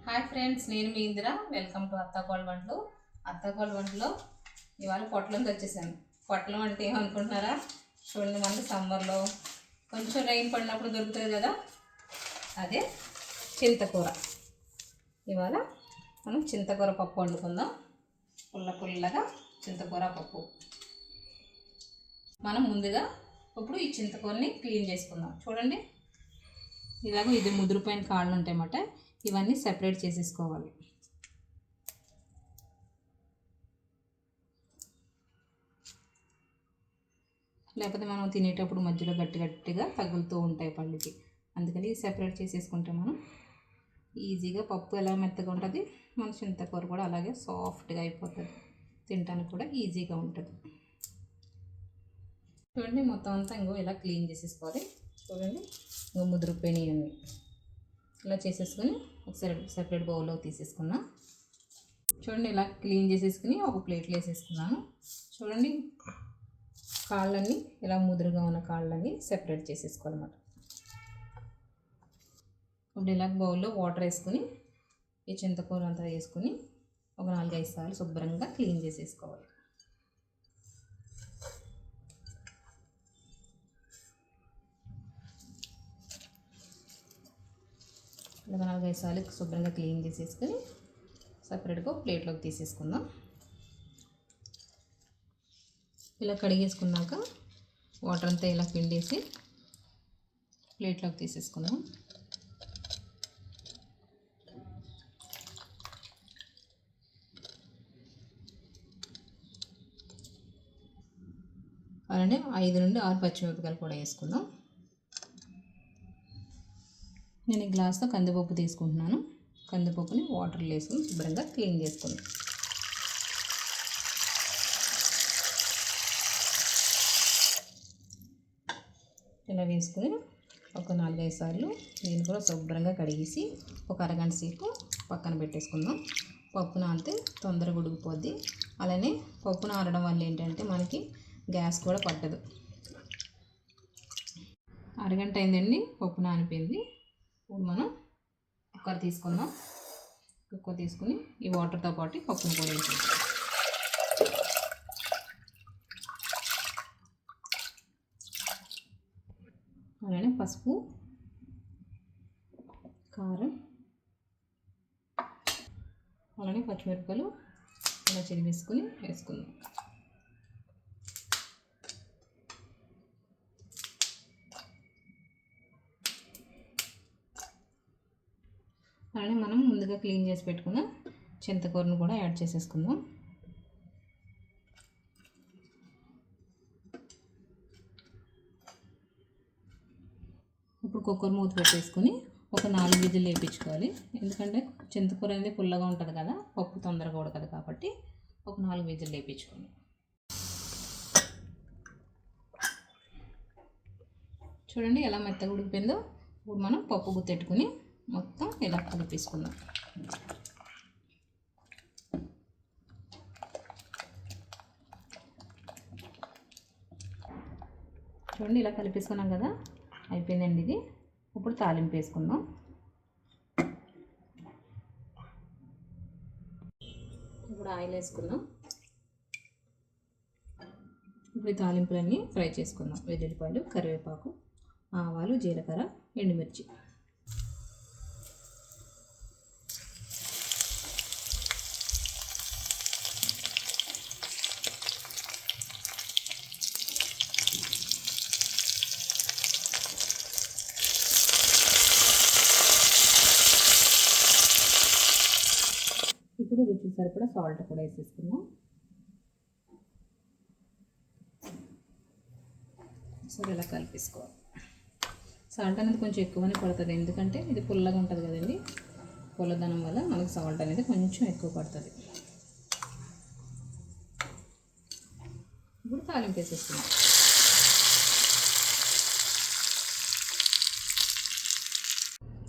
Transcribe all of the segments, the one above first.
Hi friends, నేను మీ Indira. Welcome to అత్తాకోళ్ళ వంటలు. అత్తాకోళ్ళ వంటలో ఇవాళ పొట్లంకి వచ్చేసాను. పొట్లం అంటే ఏమనుకుంటున్నారా? చూడండి, మనకి సమ్మర్లో కొంచెం రైన్ పడినప్పుడు దొరుకుతుంది కదా, అదే చింతకూర. ఇవాళ మనం చింతకూర పప్పు వండుకుందాం. పుల్లగా చింతకూర పప్పు. మనం ముందుగా ఇప్పుడు ఈ చింతకూరని క్లీన్ చేసుకుందాం. చూడండి, ఇలాగ ఇది ముదిరిపోయిన కాళ్ళు ఉంటాయన్నమాట. ఇవన్నీ సెపరేట్ చేసేసుకోవాలి. లేకపోతే మనం తినేటప్పుడు మధ్యలో గట్టిగా తగులుతూ ఉంటాయి పళ్ళుకి. అందుకని సెపరేట్ చేసేసుకుంటే మనం ఈజీగా పప్పు ఎలా మెత్తగా ఉంటుంది, మన చింతకూర కూడా అలాగే సాఫ్ట్గా అయిపోతుంది. తినడానికి కూడా ఈజీగా ఉంటుంది. చూడండి, మొత్తం అంతా ఇంకో ఇలా క్లీన్ చేసేసుకోవాలి. చూడండి, ఇంకో ముదిరిపోయినాయి అన్నీ ఇలా చేసేసుకొని ఒకసారి సెపరేట్ బౌల్లో తీసేసుకున్నాం. చూడండి, ఇలా క్లీన్ చేసేసుకుని ఒక ప్లేట్లో వేసేసుకున్నాను. చూడండి, కాళ్ళన్నీ ఇలా ముదురుగా ఉన్న కాళ్ళన్నీ సెపరేట్ చేసేసుకోవాలన్నమాట. ఇప్పుడు ఇలా బౌల్లో వాటర్ వేసుకుని ఈ చింతకూర అంతా వేసుకుని ఒక 4-5 సార్లు శుభ్రంగా క్లీన్ చేసేసుకోవాలి. ఇలా 4-5 సార్లు శుభ్రంగా క్లీన్ చేసేసుకొని సపరేట్గా ప్లేట్లోకి తీసేసుకుందాం. ఇలా కడిగేసుకున్నాక వాటర్ అంతా ఇలా పిండేసి ప్లేట్లోకి తీసేసుకుందాం. అలానే 5 నుండి 6 పచ్చిమిరపకాయలు కూడా వేసుకుందాం. నేను ఈ గ్లాస్తో కందిపప్పు తీసుకుంటున్నాను. కందిపప్పుని వాటర్లో వేసుకుని శుభ్రంగా క్లీన్ చేసుకుందాం. ఇలా వేసుకుని ఒక 4-5 సార్లు నేను కూడా శుభ్రంగా కడిగేసి ఒక అరగంట సేపు పక్కన పెట్టేసుకుందాం. పప్పు నానితే తొందరగా ఉడికిపోద్ది. అలానే పప్పు నానడం వల్ల ఏంటంటే మనకి గ్యాస్ కూడా పట్టదు. అరగంట అయిందండి, పప్పు నానిపోయింది. ఇప్పుడు మనం కుక్కర్ తీసుకుందాం. కుక్కర్ తీసుకుని ఈ వాటర్తో పాటు పప్పును కూడా వేసుకుంటాం. అలానే పసుపు, కారం, అలానే పచ్చిమిరపకాయలు ఇలా చిరిగేసుకుని వేసుకుందాం. అలానే మనం ముందుగా క్లీన్ చేసి పెట్టుకున్న చింతకూరను కూడా యాడ్ చేసేసుకుందాం. ఇప్పుడు కుక్కర్ మూత పెట్టేసుకొని ఒక 4 విజిల్ వేయించుకోవాలి. ఎందుకంటే చింతకూర అనేది పుల్లగా ఉంటుంది కదా, పప్పు తొందరగా ఉడకదు కాబట్టి ఒక 4 విజిల్ వేయించుకోండి. చూడండి ఎలా మెత్తగా ఉడికిపోయిందో. ఇప్పుడు మనం పప్పు గుత్తెట్టుకుని మొత్తం ఇలా కలిపేసుకుందాం. చూడండి, ఇలా కలిపేసుకున్నాం కదా, అయిపోయిందండి ఇది. ఇప్పుడు తాలింపు వేసుకుందాం. ఇప్పుడు ఆయిల్ వేసుకుందాం. ఇప్పుడు తాలింపులన్నీ ఫ్రై చేసుకుందాం. వెల్లుల్లిపాయలు, కరివేపాకు, ఆవాలు, జీలకర్ర, ఎండుమిర్చి. ఇప్పుడు రుచికి సరిపడా సాల్ట్ కూడా వేసేసుకుందాం. సరే, ఇలా కలిపేసుకోవాలి. సాల్ట్ అనేది కొంచెం ఎక్కువనే పడుతుంది, ఎందుకంటే ఇది పుల్లగా ఉంటుంది కదండి. పుల్లదనం వల్ల మనకి సాల్ట్ అనేది కొంచెం ఎక్కువ పడుతుంది. ఇప్పుడు తాలింపు వేసేసుకుందాం.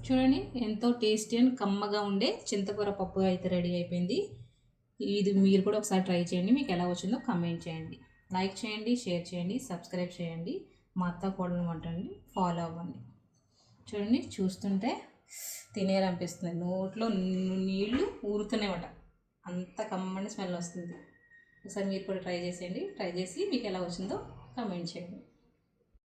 చూడండి, ఎంతో టేస్టీ అండ్ కమ్మగా ఉండే చింతకూర పప్పు అయితే రెడీ అయిపోయింది. ఇది మీరు కూడా ఒకసారి ట్రై చేయండి. మీకు ఎలా వచ్చిందో కామెంట్ చేయండి. లైక్ చేయండి, షేర్ చేయండి, సబ్స్క్రైబ్ చేయండి. మా అత్తాకోడలు వంటని ఫాలో అవ్వండి. చూడండి, చూస్తుంటే తినేయాలనిపిస్తుంది, నోట్లో నీళ్ళు ఊరుతున్నాయన్నమాట, అంత కమ్మని స్మెల్ వస్తుంది. ఒకసారి మీరు కూడా ట్రై చేసేయండి, ట్రై చేసి మీకు ఎలా వచ్చిందో కామెంట్ చేయండి.